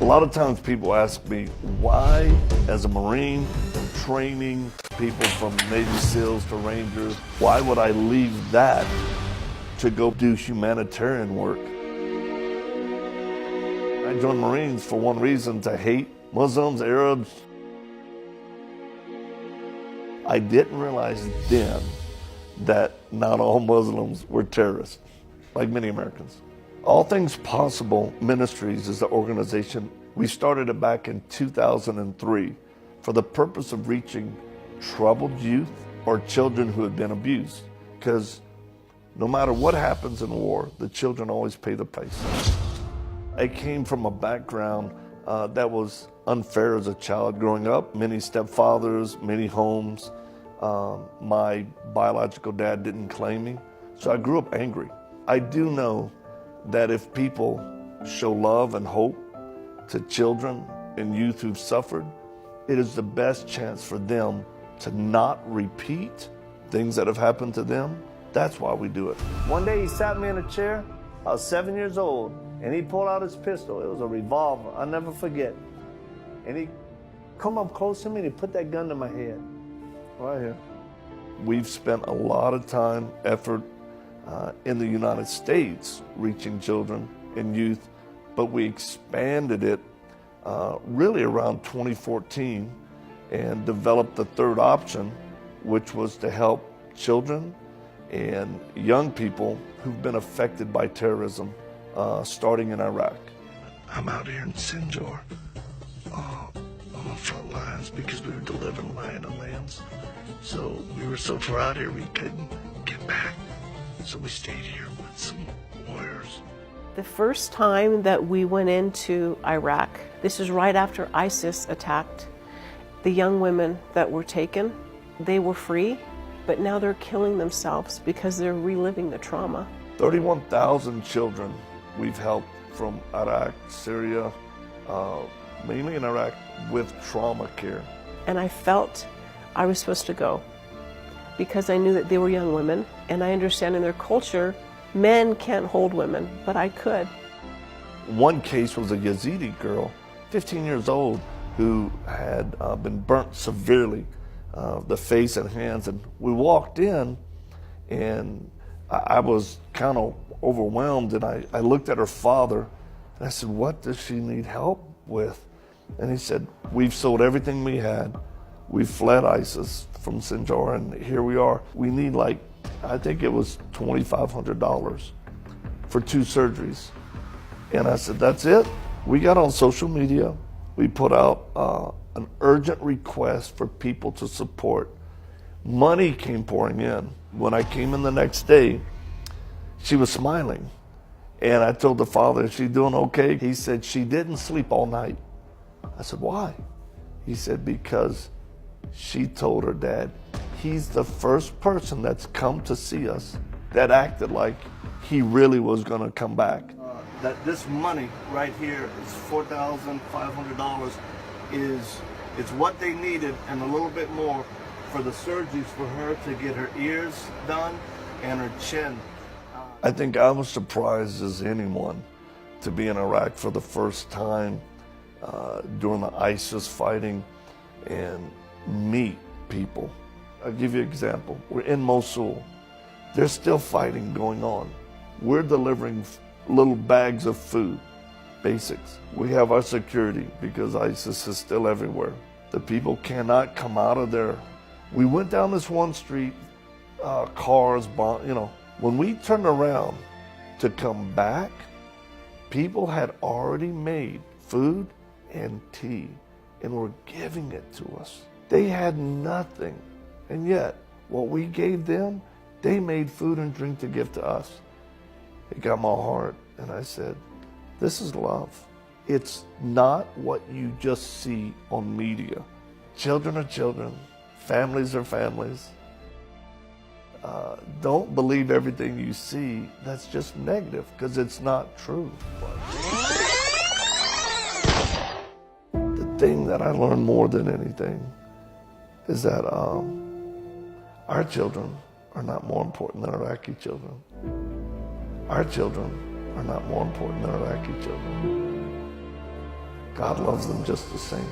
A lot of times people ask me, why, as a Marine, training people from Navy SEALs to Rangers, why would I leave that to go do humanitarian work? I joined Marines for one reason, to hate Muslims, Arabs. I didn't realize then that not all Muslims were terrorists, like many Americans. All Things Possible Ministries is the organization. We started it back in 2003 for the purpose of reaching troubled youth or children who have been abused. Because no matter what happens in war, the children always pay the price. I came from a background that was unfair as a child growing up. Many stepfathers, many homes. My biological dad didn't claim me, so I grew up angry. I do know that if people show love and hope to children and youth who've suffered, it is the best chance for them to not repeat things that have happened to them. That's why we do it. One day he sat me in a chair. I was 7 years old, and he pulled out his pistol. It was a revolver. I'll never forget. And he come up close to me and he put that gun to my head, right here. We've spent a lot of time, effort in the United States reaching children and youth, but we expanded it really around 2014 and developed the third option, which was to help children and young people who've been affected by terrorism, starting in Iraq. I'm out here in Sinjar on the front lines because we were delivering land and lands. So we were so far out here we couldn't get back. So we stayed here with some warriors. The first time that we went into Iraq, this is right after ISIS attacked, the young women that were taken, they were free, but now they're killing themselves because they're reliving the trauma. 31,000 children we've helped from Iraq, Syria, mainly in Iraq, with trauma care. And I felt I was supposed to go because I knew that they were young women, and I understand in their culture, men can't hold women, but I could. One case was a Yazidi girl, 15 years old, who had been burnt severely, the face and hands. And we walked in, and I was kind of overwhelmed, and I looked at her father, and I said, what does she need help with? And he said, we've sold everything we had. We fled ISIS from Sinjar, and here we are. We need, like, I think it was $2,500 for 2 surgeries. And I said, that's it? We got on social media. We put out an urgent request for people to support. Money came pouring in. When I came in the next day, she was smiling. And I told the father, is she doing okay? He said, she didn't sleep all night. I said, why? He said, because she told her dad, he's the first person that's come to see us that acted like he really was gonna come back. That this money right here is $4,500 it's what they needed and a little bit more for the surgeries for her to get her ears done and her chin. I think I was surprised as anyone to be in Iraq for the first time during the ISIS fighting and meet people. I'll give you an example. We're in Mosul. There's still fighting going on. We're delivering little bags of food, basics. We have our security because ISIS is still everywhere. The people cannot come out of there. We went down this one street, cars, you know. When we turned around to come back, people had already made food and tea and were giving it to us. They had nothing, and yet what we gave them, they made food and drink to give to us. It got my heart, and I said, this is love. It's not what you just see on media. Children are children, families are families. Don't believe everything you see that's just negative, because it's not true. The thing that I learned more than anything is that our children are not more important than Iraqi children. Our children are not more important than Iraqi children. God loves them just the same.